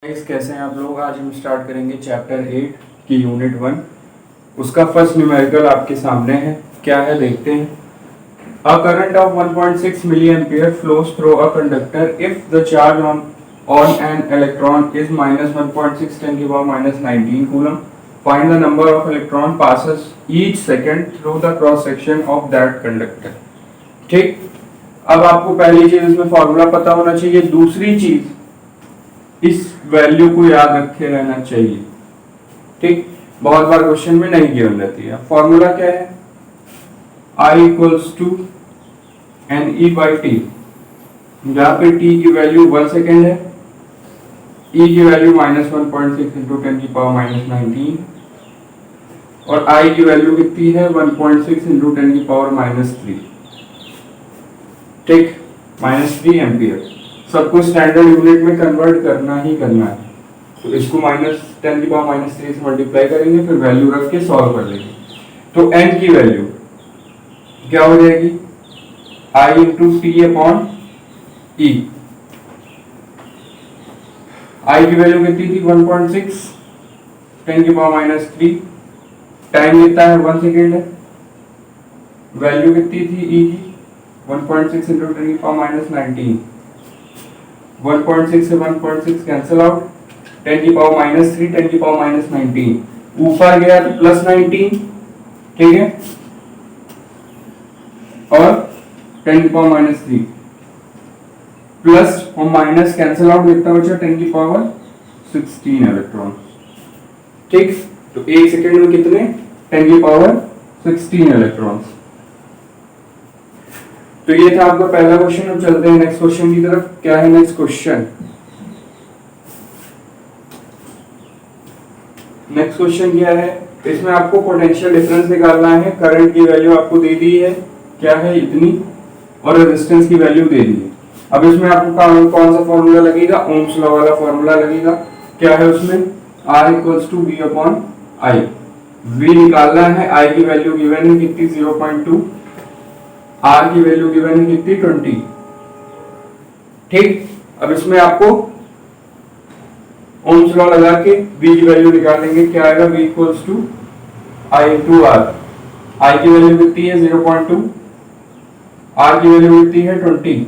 Guys कैसे हैं आप लोग। आज हम स्टार्ट करेंगे चैप्टर 8 की यूनिट 1। उसका फर्स्ट न्यूमेरिकल आपके सामने है। क्या है देखते हैं। A current of 1.6 milliampere flows through a conductor if the charge on an electron is -1.6 10 की power -19 coulomb. Find the number of electron passes each second through the cross section of that conductor. ठीक, अब आपको पहली चीज इसमें formula पता होना चाहिए। दूसरी चीज, इस वैल्यू को याद रखे रहना चाहिए। ठीक, बहुत बार क्वेश्चन में नहीं गिवन रहती है। फॉर्मूला क्या है? I equals to N E by T, जहां पे t की वैल्यू 1 सेकेंड है, e की वैल्यू -1.6 इंटू 10 की पावर -19 और I की वैल्यू कितनी है 1.6 इंटू 10 की पावर -3। ठीक, -3 एम्पियर। सबको स्टैंडर्ड यूनिट में कन्वर्ट करना ही करना है। तो इसको -10 की पावर -3 से मल्टीप्लाई करेंगे, फिर वैल्यू रख के सॉल्व कर लेंगे। तो n की वैल्यू क्या हो जाएगी? I into T upon E. I की वैल्यू कितनी थी? 1.6, 10 की पावर -3। टाइम कितना है? 1 सेकेंड है। वैल्यू कितनी थी E की? 1.6 इंटू 10 की पावर -19। 1.6 से 1.6 कैंसिल आउट, 10 की पावर -3, 10 की पावर -19 ऊपर गया तो +19। ठीक है, और 10 की पावर -3 प्लस और माइनस कैंसिल आउट, कितना बचा? 10 की पावर 16 इलेक्ट्रॉन। ठीक, तो 1 सेकेंड में कितने? 10 की पावर 16 इलेक्ट्रॉन्स। तो ये था आपका पहला क्वेश्चन। अब चलते हैं नेक्स्ट क्वेश्चन की तरफ। क्या है नेक्स्ट क्वेश्चन? नेक्स्ट क्वेश्चन क्या है? इसमें आपको पोटेंशियल डिफरेंस निकालना है। करंट की वैल्यू आपको दे दी है, क्या है? इतनी, और रेजिस्टेंस की वैल्यू दे दी है। अब इसमें आपको कौन सा फॉर्मूला लगेगा? ओम्स लॉ वाला फॉर्मूला लगेगा। क्या है उसमें? R equals to V upon I। V निकालना है, I की वैल्यू गिवन है कितनी? 0.2। R की वैल्यू गिवन है कितनी? 20। ठीक, अब इसमें आपको ओम्स लॉ लगा के V की वैल्यू निकालेंगे। क्या आएगा? V equals to I into R। I की वैल्यू कितनी है? 0.2। R की वैल्यू कितनी है? 20।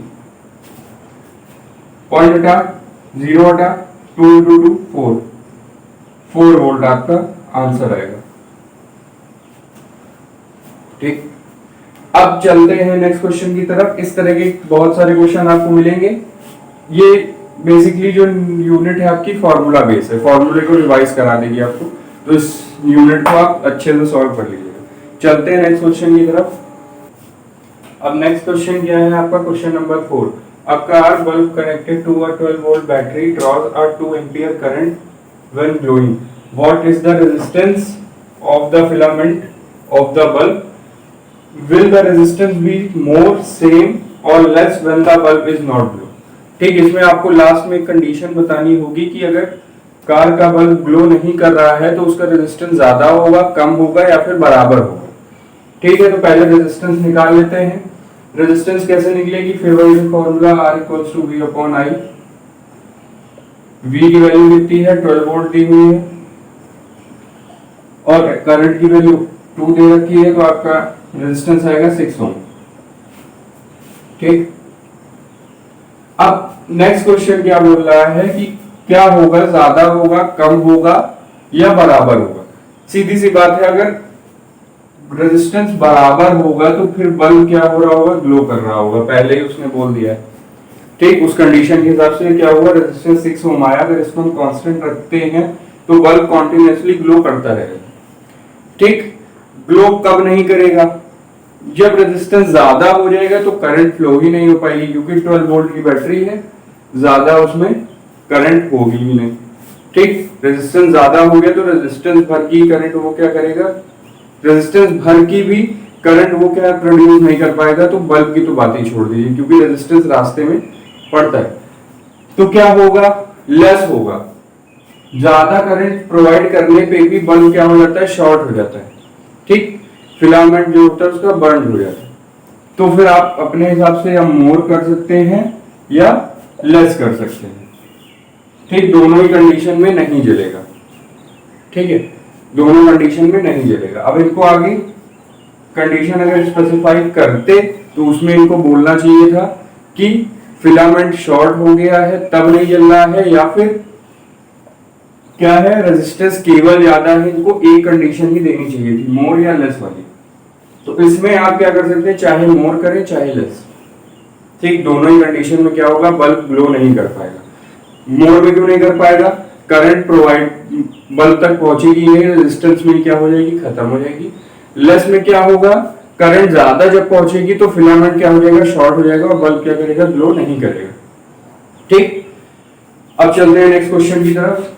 पॉइंट हटा, 0 हटा, 2 इंटू 2 4 वोल्ट आपका आंसर आएगा। ठीक, अब चलते हैं नेक्स्ट क्वेश्चन की तरफ। इस तरह के बहुत सारे क्वेश्चन आपको मिलेंगे। ये बेसिकली जो यूनिट है आपकी फॉर्मूला बेस है, फॉर्मूले को रिवाइज करा देगी आपको, तो इस यूनिट को आप अच्छे से सॉल्व कर लीजिएगा। चलते हैं नेक्स्ट क्वेश्चन की तरफ। अब नेक्स्ट क्वेश्चन क्या है आपका? Question number 4। A car bulb connected to a 12 volt battery draws a 2 ampere current when glowing. What is the resistance of the filament of the bulb? Will the resistance be more, same or less when the bulb is not glow? ठीक, इसमें आपको last में condition बतानी होगी कि अगर car का bulb glow नहीं कर रहा है तो उसका रेजिस्टेंस ज्यादा होगा, कम होगा या फिर बराबर होगा। ठीक है, तो पहले रेजिस्टेंस निकाल लेते हैं। रेजिस्टेंस कैसे निकलेगी? फिर वही formula R equals to V upon I। V की वैल्यू कितनी है? 12 वोल्ट दी हुई है और करंट की वैल्यू 2 दे रखी है, तो आपका रेजिस्टेंस आएगा 6 ओम। ठीक, अब नेक्स्ट क्वेश्चन क्या बोल रहा है कि क्या होगा? ज्यादा होगा, कम होगा या बराबर होगा? सीधी सी बात है, अगर रेजिस्टेंस बराबर होगा तो फिर बल्ब क्या हो रहा होगा? ग्लो कर रहा होगा। पहले ही उसने बोल दिया है। ठीक, उस कंडीशन के हिसाब से क्या हुआ? रेजिस्टेंस 6 ओम आया। अगर इसको हम कांस्टेंट रखते हैं तो बल्ब कॉन्टिन्यूअसली ग्लो करता रहेगा। ठीक, ग्लो कब नहीं करेगा? जब रेजिस्टेंस ज्यादा हो जाएगा तो करंट फ्लो ही नहीं हो पाएगी, क्योंकि 12 वोल्ट की बैटरी है, ज्यादा उसमें करंट होगी ही नहीं। ठीक, रेजिस्टेंस ज्यादा हो गया तो रेजिस्टेंस भर की करंट वो क्या करेगा? रेजिस्टेंस भर की भी करंट वो क्या प्रोड्यूस नहीं कर पाएगा, तो बल्ब की तो बात ही छोड़ दीजिए, क्योंकि रेजिस्टेंस रास्ते में पड़ता है। तो क्या होगा? लेस होगा। ज्यादा करंट प्रोवाइड करने पे भी बल्ब क्या हो जाता है? शॉर्ट हो जाता है। ठीक, फिलामेंट जो होता है उसका बर्न हो जाता है। तो फिर आप अपने हिसाब से या मोर कर सकते हैं या लेस कर सकते हैं। ठीक, दोनों ही कंडीशन में नहीं जलेगा। ठीक है, दोनों कंडीशन में नहीं जलेगा। अब इनको आगे कंडीशन अगर स्पेसिफाई करते तो उसमें इनको बोलना चाहिए था कि फिलामेंट शॉर्ट हो गया है तब नहीं जल रहा है, या फिर क्या है, रेजिस्टेंस केवल ज्यादा है। इनको एक कंडीशन ही देनी चाहिए थी, मोर या लेस वाली। तो इसमें आप क्या कर सकते हैं, चाहे मोर करें चाहे लेस। ठीक, दोनों ही कंडीशन में क्या होगा, बल्ब ग्लो नहीं कर पाएगा। मोर में क्यों नहीं कर पाएगा, करंट प्रोवाइड बल्ब तक पहुंचेगी नहीं, रेजिस्टेंस में क्या हो जाएगी, खत्म हो जाएगी। लेस में क्या होगा, करंट ज्यादा जब पहुंचेगी तो फिलामेंट क्या हो जाएगा, शॉर्ट हो जाएगा और बल्ब क्या करेगा, ग्लो नहीं करेगा। ठीक, अब चलते हैं नेक्स्ट क्वेश्चन की तरफ।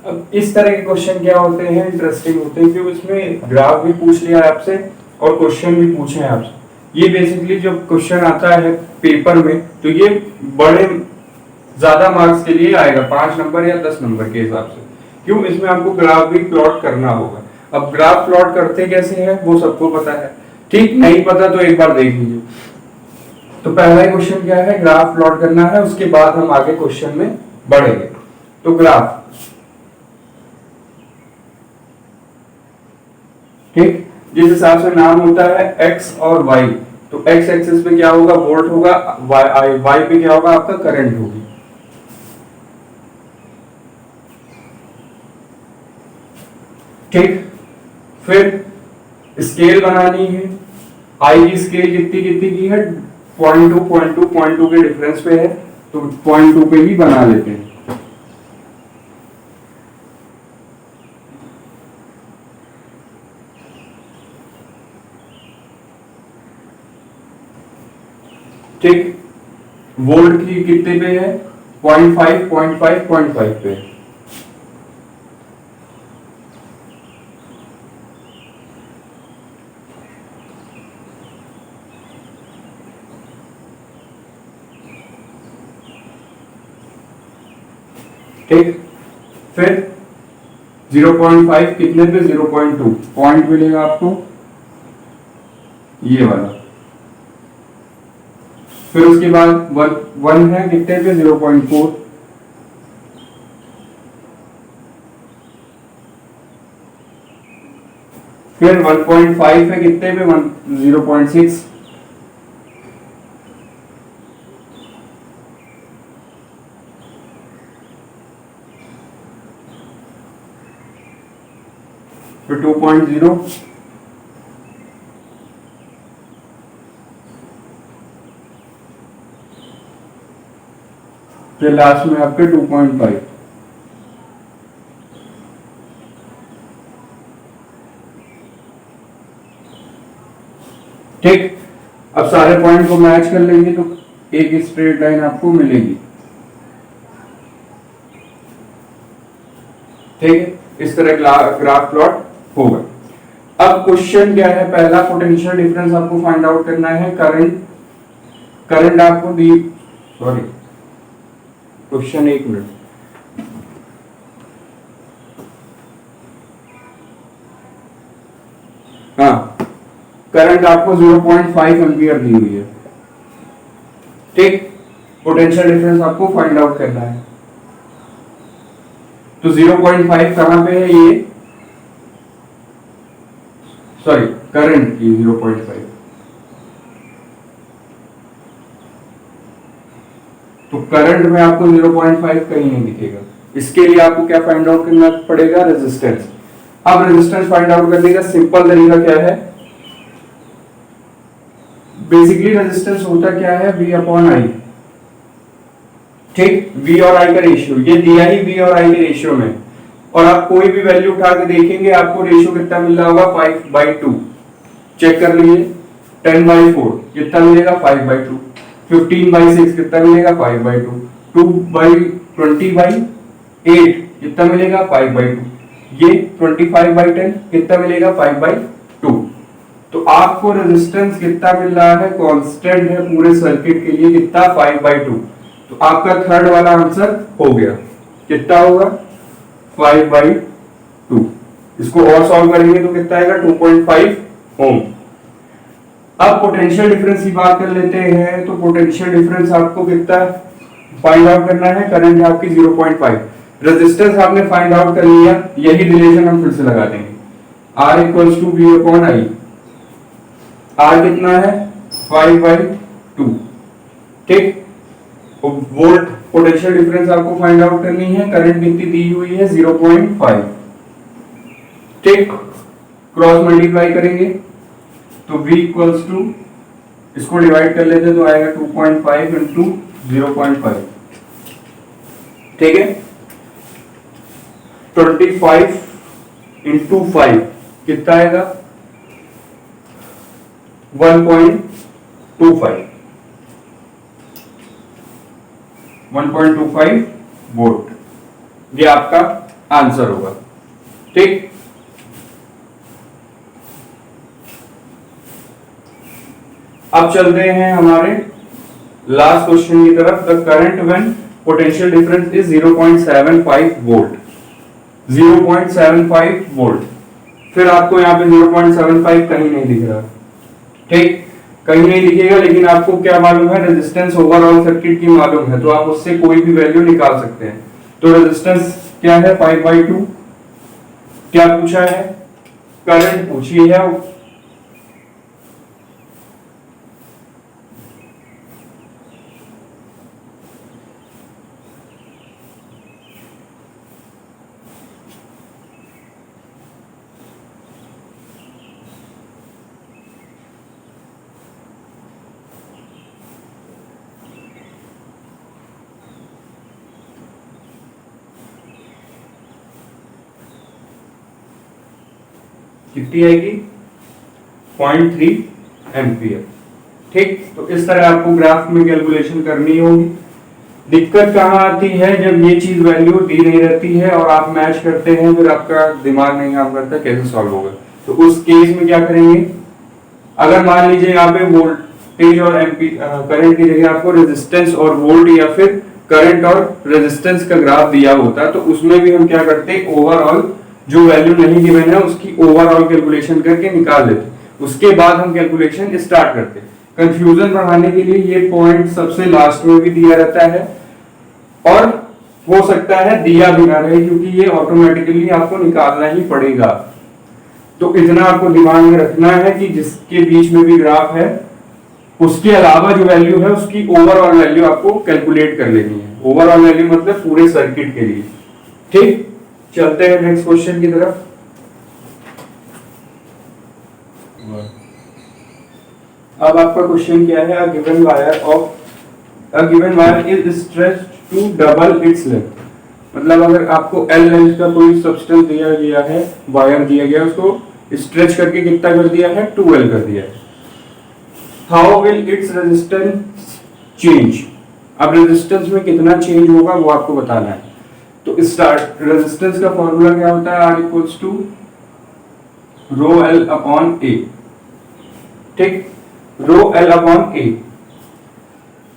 अब इस तरह के क्वेश्चन क्या होते हैं, इंटरेस्टिंग होते हैं, क्योंकि इसमें ग्राफ भी पूछ लिया है आपसे और क्वेश्चन भी पूछे हैं आपसे। ये बेसिकली जब क्वेश्चन आता है पेपर में तो ये बड़े ज्यादा मार्क्स के लिए आएगा, 5 नंबर या 10 नंबर के हिसाब से। क्यों, इसमें आपको ग्राफ भी प्लॉट करना होगा। अब ग्राफ प्लॉट करते कैसे हैं वो सबको पता है। ठीक, नहीं पता तो एक बार देख लीजिए। तो पहला क्वेश्चन क्या है, ग्राफ प्लॉट करना है, उसके बाद हम आगे क्वेश्चन में बढ़ेंगे। तो ग्राफ, ठीक, जिस हिसाब से नाम होता है एक्स और वाई, तो एक्स एक्सिस पे क्या होगा, वोल्ट होगा, वाई पे क्या होगा, आपका करंट होगी। ठीक, फिर स्केल बनानी है। आई की स्केल कितनी कितनी की है, 0.2 के डिफरेंस पे है, तो 0.2 पे ही बना लेते हैं। ठीक, वोल्ट की कितने पे है, 0.5 पे। ठीक, फिर 0.5 कितने पे, 0.2 पॉइंट मिलेगा आपको ये वाला। फिर उसके बाद 1 है कितने पे, 0.4। फिर 1.5 है कितने पे, 0.6। फिर 2.0, फिर लास्ट में आपके 2.5। ठीक, अब सारे पॉइंट को मैच कर लेंगे तो एक स्ट्रेट लाइन आपको मिलेगी। ठीक है, इस तरह ग्राफ प्लॉट होगा। अब क्वेश्चन क्या है, पहला पोटेंशियल डिफरेंस आपको फाइंड आउट करना है। करंट आपको दी, सॉरी क्वेश्चन, एक मिनट, हाँ, करंट आपको 0.5 एम्पियर दी हुई है। ठीक, पोटेंशियल डिफरेंस आपको फाइंड आउट करना है। तो 0.5 कहां पे है, ये सॉरी करंट की 0.5, तो करंट में आपको 0.5 कहीं नहीं दिखेगा। इसके लिए आपको क्या फाइंड आउट करना पड़ेगा, रेजिस्टेंस। अब रेजिस्टेंस फाइंड आउट करने का सिंपल तरीका क्या है, बेसिकली रेजिस्टेंस होता क्या है, V अपॉन आई। ठीक, V और I का रेशियो, ये दिया ही V और I के रेशियो में, और आप कोई भी वैल्यू उठा के देखेंगे आपको रेशियो कितना मिल रहा होगा, 5/2। चेक कर लीजिए, 10/4 कितना मिलेगा, 5/2। 15/6 कितना मिलेगा, 5/2। 20/8 कितना मिलेगा, 5/2। ये 25/10 कितना मिलेगा, 5/2। तो आपको रेजिस्टेंस कितना मिल रहा है, कांस्टेंट है पूरे सर्किट के लिए, कितना, 5/2। तो आपका थर्ड वाला आंसर हो गया, कितना होगा, 5/2। इसको और सॉल्व करेंगे तो कितना आएगा, 2.5 ओम। अब पोटेंशियल डिफरेंस की बात कर लेते हैं, तो पोटेंशियल डिफरेंस आपको कितना, फाइंड आउट करना है, करंट है आपकी 0.5, रेजिस्टेंस आपने फाइंड आउट कर लिया, यही रिलेशन हम फिर से लगा देंगे, R equals to V upon I। R कितना है 5/2, ठीक। वोल्ट पोटेंशियल डिफरेंस आपको फाइंड आउट करनी है, करंट कितनी दी हुई है 0.5, ठीक। क्रॉस मल्टीप्लाई करेंगे तो V इक्वल्स टू, इसको डिवाइड कर लेते तो आएगा 2.5 इंटू 0.5, ठीक है। 25 इंटू 5 कितना आएगा 1.25 वोल्ट, ये आपका आंसर होगा, ठीक। अब चलते हैं हमारे लास्ट क्वेश्चन की तरफ। The current when potential difference is 0.75 volt, 0.75 volt. फिर आपको यहाँ पे 0.75 कहीं नहीं दिख रहा, ठीक, कहीं नहीं दिखेगा, लेकिन आपको क्या मालूम है, रेजिस्टेंस ओवरऑल सर्किट की मालूम है, तो आप उससे कोई भी वैल्यू निकाल सकते हैं। तो रेजिस्टेंस क्या है 5/2, क्या पूछा है, करंट पूछी है, कितनी आएगी 0.3 एम्पियर, ठीक। तो इस तरह आपको ग्राफ में कैलकुलेशन करनी होगी। दिक्कत कहाँ आती है, जब ये चीज वैल्यू दी नहीं रहती है और आप मैच करते हैं, फिर आपका दिमाग नहीं काम करता कैसे सॉल्व होगा। तो उस केस में क्या करेंगे, अगर मान लीजिए यहाँ पे वोल्टेज और करंट की जगह आपको रेजिस्टेंस और वोल्ट या फिर करंट और रेजिस्टेंस का ग्राफ दिया होता, तो उसमें भी हम क्या करते, ओवरऑल जो वैल्यू नहीं गिवन है उसकी ओवरऑल कैलकुलेशन करके निकाल लेते, उसके बाद हम कैलकुलेशन स्टार्ट करते। कंफ्यूजन बढ़ाने के लिए ये पॉइंट सबसे लास्ट में भी दिया रहता है, और हो सकता है दिया भी ना रहे, क्योंकि ये ऑटोमेटिकली आपको निकालना ही पड़ेगा। तो इतना आपको दिमाग में रखना है कि जिसके बीच में भी ग्राफ है, उसके अलावा जो वैल्यू है उसकी ओवरऑल वैल्यू आपको कैलकुलेट कर लेनी है। ओवरऑल वैल्यू मतलब पूरे सर्किट के लिए, ठीक। चलते हैं नेक्स्ट क्वेश्चन की तरफ। अब आपका क्वेश्चन क्या है, a given wire is stretched to double its length. मतलब अगर आपको L लेंथ का कोई सब्सटेंस दिया गया है, वायर दिया गया, उसको स्ट्रेच करके कितना कर दिया है 2L कर दिया है। How will its resistance change. अब रेजिस्टेंस में कितना चेंज होगा वो आपको बताना है। तो स्टार्ट रेजिस्टेंस का फॉर्मूला क्या होता है, R equals to rho L upon A, ठीक। रो L अपॉन A,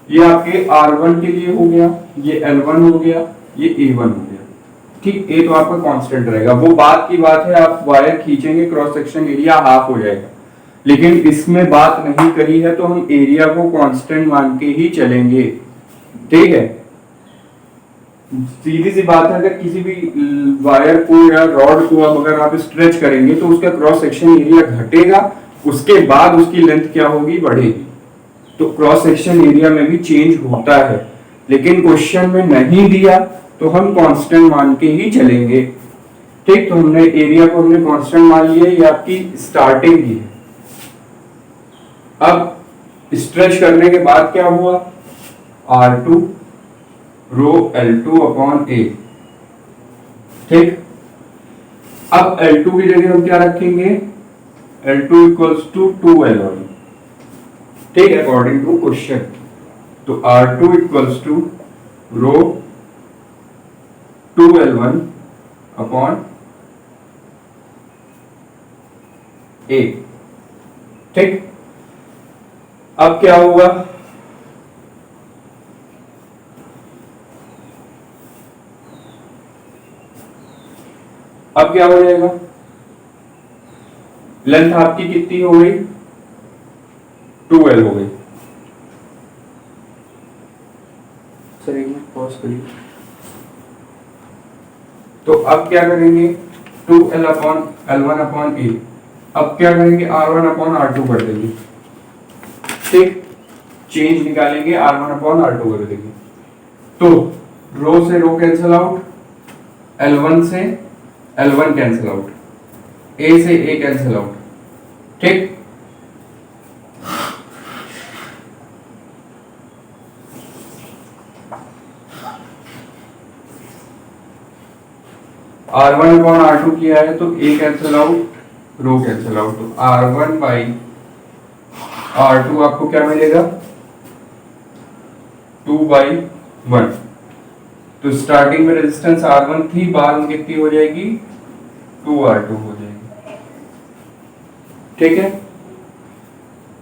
ये आपके R1 के लिए हो गया, ये L1 हो गया, ये A1 हो गया, ठीक। A तो आपका कांस्टेंट रहेगा, वो बात की बात है, आप वायर खींचेंगे क्रॉस सेक्शन एरिया हाफ हो जाएगा, लेकिन इसमें बात नहीं करी है, तो हम एरिया को कांस्टेंट मान के ही चलेंगे, ठीक है। सीधी सी बात है, अगर किसी भी वायर को या रॉड को अगर आप स्ट्रेच करेंगे तो उसका क्रॉस सेक्शन एरिया घटेगा, उसके बाद उसकी लेंथ क्या होगी, बढ़ेगी। तो क्रॉस सेक्शन एरिया में भी चेंज होता है, लेकिन क्वेश्चन में नहीं दिया तो हम कांस्टेंट मान के ही चलेंगे, ठीक। तो हमने एरिया को हमने कांस्टेंट मान लिया, ये आपकी स्टार्टिंग की है। अब स्ट्रेच करने के बाद क्या हुआ, R2 row L2 upon A, ठीक। अब L2 की जगह हम क्या रखेंगे, L2 इक्वल्स टू 2L1, ठीक, अकॉर्डिंग टू क्वेश्चन। तो R2 equals to rho 2L1 upon A, ठीक। अब क्या होगा, अब क्या हो जाएगा, लेंथ आपकी कितनी हो गई 2L हो गई, सही है। करिए। तो अब क्या करेंगे 2L अपॉन L1 अपॉन ए, अब क्या करेंगे R1 अपॉन R2 कर देंगे, ठीक, चेंज निकालेंगे R1 अपॉन R2 कर देंगे। तो रो से रो कैंसिल आउट, L1 से L1 कैंसिल आउट, A से A कैंसिल आउट, ठीक। R1 अपॉन R2 किया है तो A cancel out, rho cancel out, तो R1 बाई R2 आपको क्या मिलेगा 2/1। तो स्टार्टिंग में रेजिस्टेंस R1 थी, बाद में कितनी हो जाएगी 2R2 हो जाएगी, ठीक है।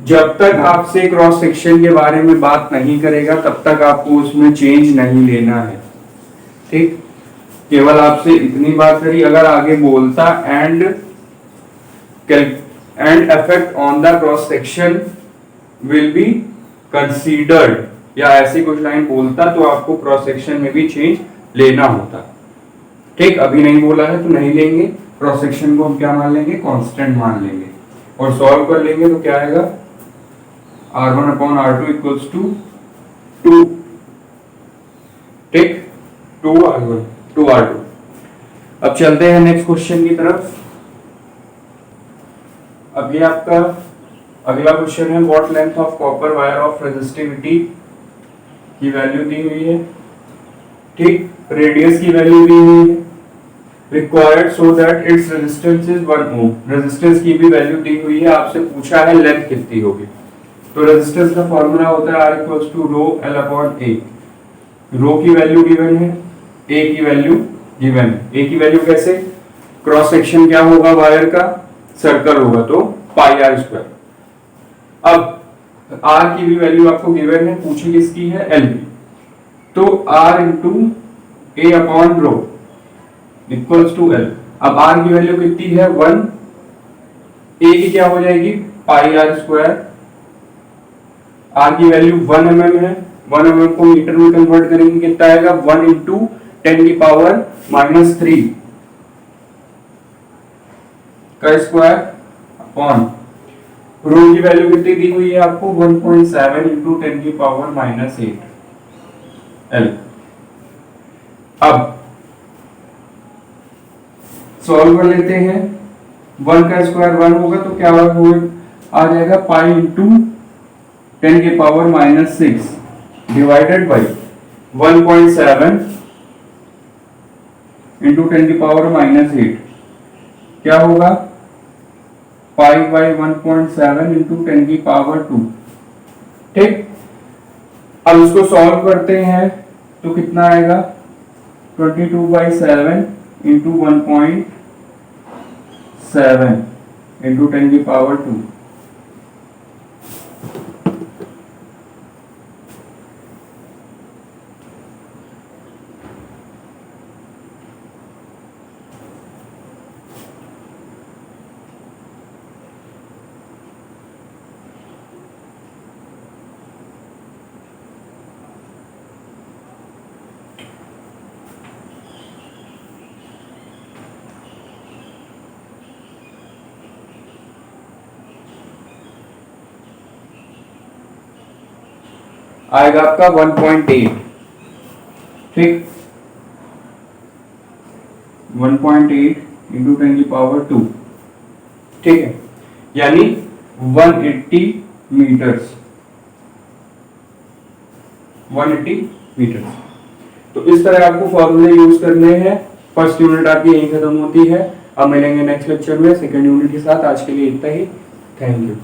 जब तक आपसे क्रॉस सेक्शन के बारे में बात नहीं करेगा तब तक आपको उसमें चेंज नहीं लेना है, ठीक। केवल आपसे इतनी बात करी, अगर आगे बोलता and effect on the cross section will be considered, या ऐसी कुछ लाइन बोलता तो आपको क्रॉस सेक्शन में भी चेंज लेना होता, ठीक। अभी नहीं बोला है तो नहीं लेंगे, क्रॉस सेक्शन को हम क्या मान लेंगे कांस्टेंट मान लेंगे और सॉल्व कर लेंगे तो क्या आएगा R1 upon R2 equals to 2, ठीक, 2R1 2R2। अब चलते हैं नेक्स्ट क्वेश्चन की तरफ। अब ये आपका अगला क्वेश्चन है, what length of copper wire of resistivity की वैल्यू दी हुई है, ठीक, रेडियस की वैल्यू दी हुई है, required so that its resistance is 1 ohm, resistance की भी वैल्यू दी हुई है, आपसे पूछा है लेंथ कितनी होगी। तो रेजिस्टेंस का फॉर्मूला होता है R equals to rho L upon A। Rho की वैल्यू गिवन है, A की वैल्यू गिवन है। A की वैल्यू कैसे, क्रॉस सेक्शन क्या होगा वायर का, सर्कल होगा तो पाई आर स्क्वायर। अब R की भी वैल्यू आपको गिवन है, पूछी किसकी है L की, तो R into A upon rho equals to L। अब R की वैल्यू कितनी है 1, A की क्या हो जाएगी पाई आर स्क्वायर, R की वैल्यू 1 mm है, 1 mm को मीटर में कन्वर्ट करेंगे कितना आएगा 1 इंटू 10 की पावर -3 का स्क्वायर अपॉन रो की वैल्यू कितनी दी हुई है आपको 1.7 इंटू 10 की पावर -8 L। अब सॉल्व कर लेते हैं, 1 का स्क्वायर 1 होगा तो क्या आ जाएगा पाई इंटू 10 की पावर -6 डिवाइडेड बाई 1.7 इंटू 10 की पावर -8 क्या होगा पाई बाई 1.7 इंटू 10 की पावर 2, ठीक। अब इसको सॉल्व करते हैं तो कितना आएगा 22/7 इंटू 1.7 इंटू 10 की पावर 2। आएगा आपका 1.8, ठीक, 1.8 इंटू 10 की पावर 2, ठीक है, यानी 180 मीटर्स, 180 मीटर्स। तो इस तरह आपको फॉर्मूले यूज करने हैं। फर्स्ट यूनिट आपकी यहीं खत्म होती है। अब मिलेंगे नेक्स्ट लेक्चर में सेकंड यूनिट के साथ। आज के लिए इतना ही, थैंक यू।